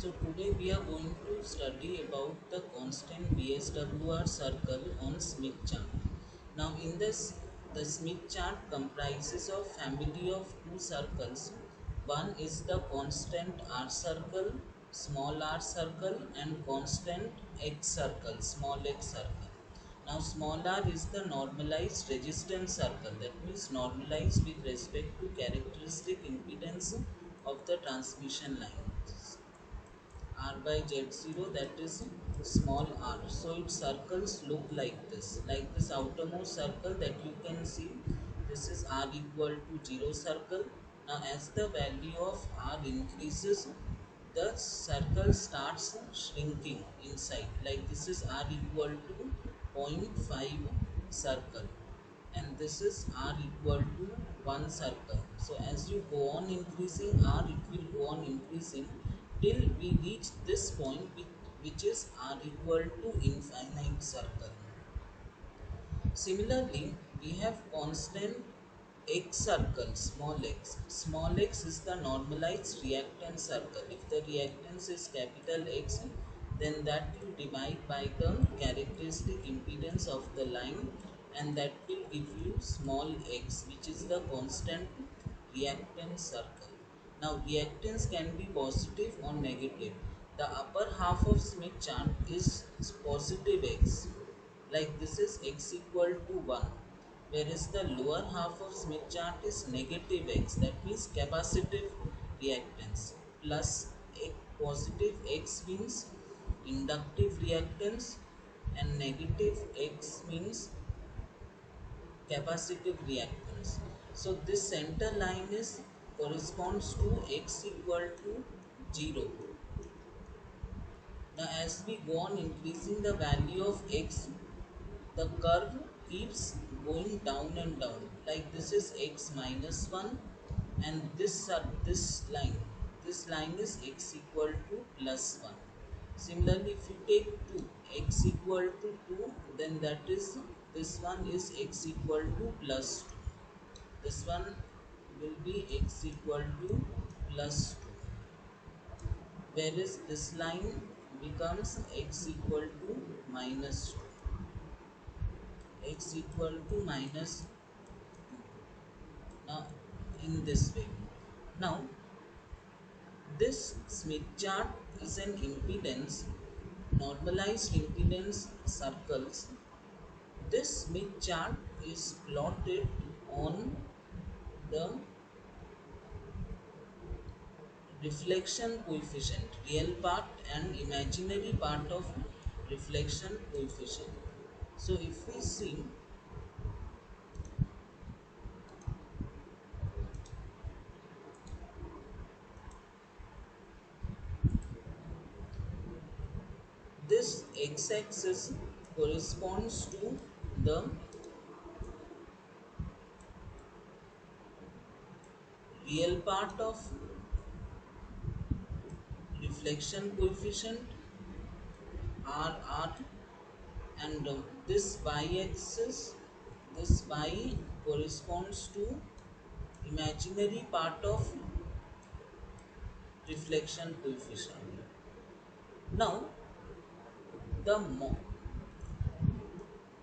So today we are going to study about the constant VSWR circle on Smith chart. Now in this, the Smith chart comprises of family of two circles. One is the constant R circle, small r circle, and constant X circle, small x circle. Now small r is the normalized resistance circle, that means normalized with respect to characteristic impedance of the transmission line. R by Z0, that is small r. So its circles look like this outermost circle that you can see. This is R equal to 0 circle. Now as the value of R increases, the circle starts shrinking inside. Like this is R equal to zero point 0.5 circle, and this is R equal to 1 circle. So as you go on increasing R, it will go on increasing till we reach this point, which is R equal to infinite circle. Similarly, we have constant X circle, small x. Small x is the normalized reactance circle. If the reactance is capital X, then that will divide by the characteristic impedance of the line, and that will give you small x, which is the constant reactance circle. Now reactance can be positive or negative. The upper half of Smith chart is positive x, like this is x equal to 1, whereas the lower half of Smith chart is negative x, that means capacitive reactance, plus positive x means inductive reactance, and negative x means capacitive reactance. So this center line is corresponds to x equal to 0. Now as we go on increasing the value of x, the curve keeps going down and down. Like this is x minus 1, and this line is x equal to plus 1. Similarly, if you take 2, x equal to 2, then that is, this one is x equal to plus 2. This one will be x equal to plus 2, whereas this line becomes x equal to minus 2, x equal to minus 2. Now in this way. Now this Smith chart is an impedance, normalized impedance circles. This Smith chart is plotted on the reflection coefficient, real part and imaginary part of reflection coefficient. So if we see this x-axis corresponds to the real part of reflection coefficient RR, and this y-axis, this y corresponds to imaginary part of reflection coefficient. Now the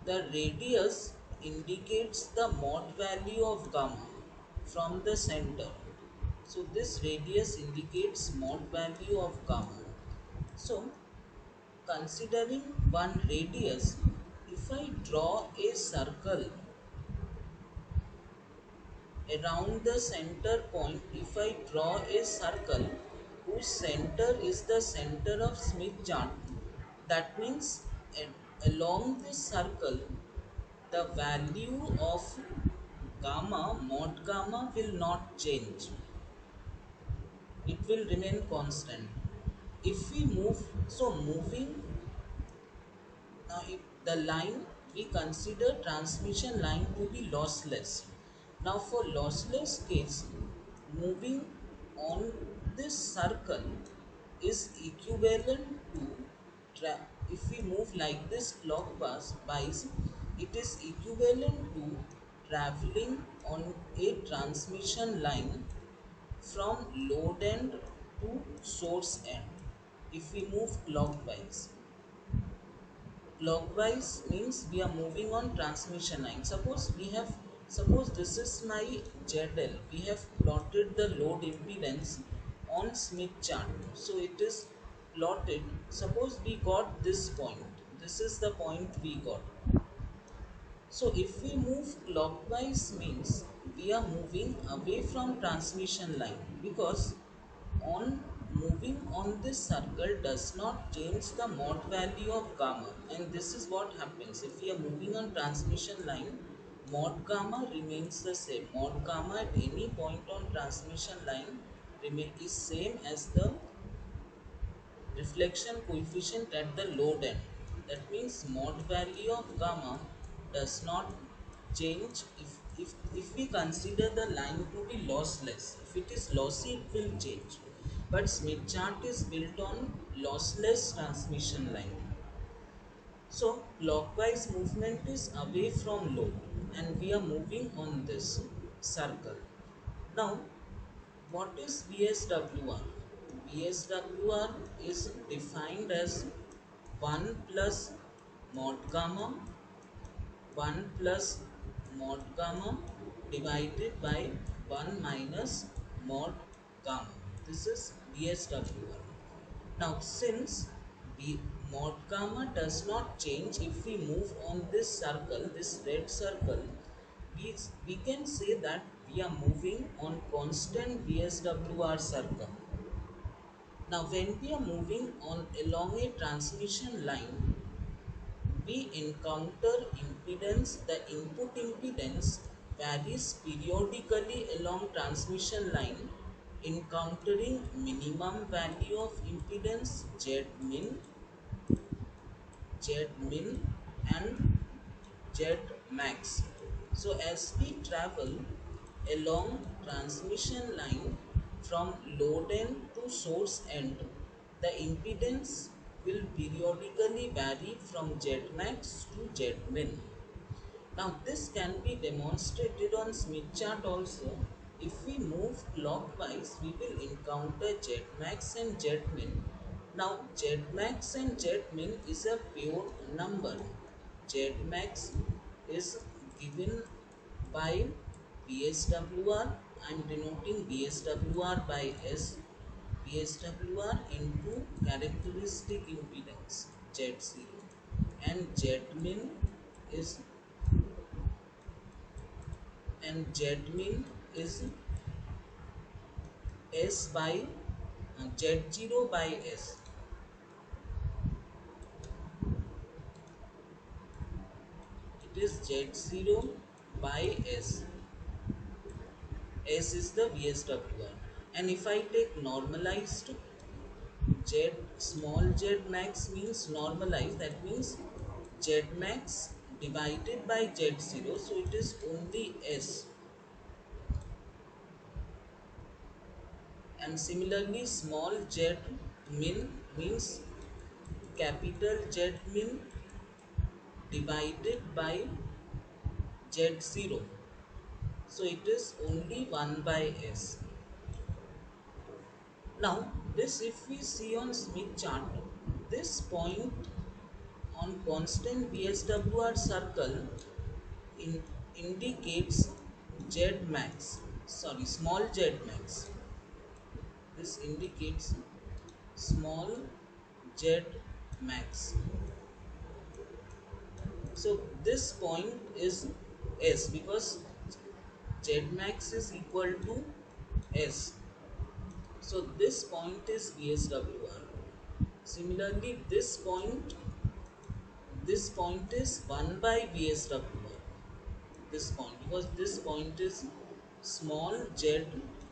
the radius indicates the mod value of gamma from the center. So this radius indicates mod value of gamma. So considering one radius, if I draw a circle around the center point, if I draw a circle whose center is the center of Smith chart, that means along this circle the value of gamma, mod gamma, will not change. It will remain constant. If we move, so moving, now if the line, we consider transmission line to be lossless. Now for lossless case, moving on this circle is equivalent to, if we move like this clockwise, it is equivalent to traveling on a transmission line from load end to source end. if we move clockwise. Clockwise means we are moving on transmission line. Suppose this is my ZL. We have plotted the load impedance on Smith chart. So it is plotted. Suppose we got this point. This is the point we got. So if we move clockwise means we are moving away from transmission line, because on moving on this circle does not change the mod value of gamma, and this is what happens if we are moving on transmission line. Mod gamma remains the same. Mod gamma at any point on transmission line is same as the reflection coefficient at the load end. That means mod value of gamma does not change if we consider the line to be lossless. If it is lossy, it will change. But Smith chart is built on lossless transmission line. So clockwise movement is away from load and we are moving on this circle. Now what is VSWR? VSWR is defined as 1 plus mod gamma 1 plus mod gamma divided by 1 minus mod gamma. This is VSWR. Now since the mod gamma does not change if we move on this circle, this red circle, we can say that we are moving on constant VSWR circle. Now when we are moving on along a transmission line, we encounter impedance. The input impedance varies periodically along transmission line, encountering minimum value of impedance Z min, Z min and Z max. So as we travel along transmission line from load end to source end, the impedance will periodically vary from Z max to Z min. Now this can be demonstrated on Smith chart also. If we move clockwise, we will encounter Z max and Z min. Now Z max and Z min is a pure number. Z max is given by VSWR. I am denoting VSWR by S. VSWR into characteristic impedance Z0, and Z min is Z min is S by Z0 by S. It is Z0 by S. S is the VSWR. And if I take normalized Z, small z max means normalized. That means Z max divided by Z0. So it is only S. And similarly, small z min means capital Z min divided by Z0. So it is only 1 by S. Now this, if we see on Smith chart, this point on constant VSWR circle indicates Z max, sorry, small z max. This indicates small z max. So this point is S, because Z max is equal to S. So this point is VSWR. Similarly, this point is 1 by VSWR. This point, because this point is small z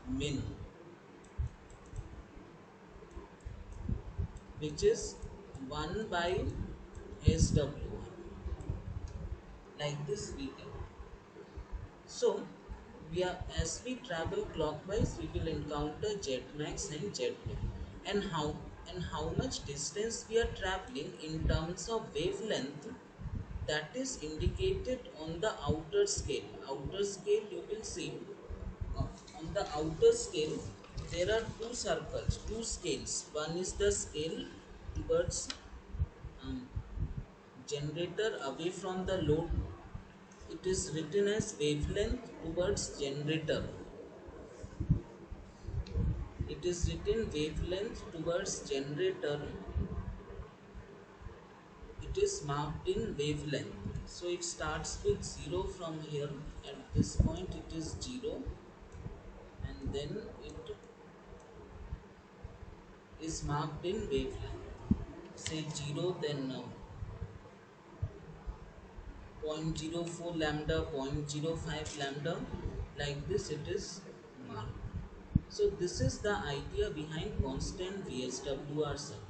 min, which is 1 by SWR. Like this we can. So we are, as we travel clockwise, we will encounter Z max and Z min. And how much distance we are traveling in terms of wavelength, that is indicated on the outer scale. Outer scale, you will see on the outer scale there are two circles, two scales. One is the scale towards um, generator away from the load. It is written as wavelength towards generator. It is written wavelength towards generator. It is marked in wavelength. So it starts with 0 from here. At this point it is 0, and then it is marked in wavelength. Say 0, then 0.04 lambda, 0.05 lambda, like this it is marked. So this is the idea behind constant VSWR circuit.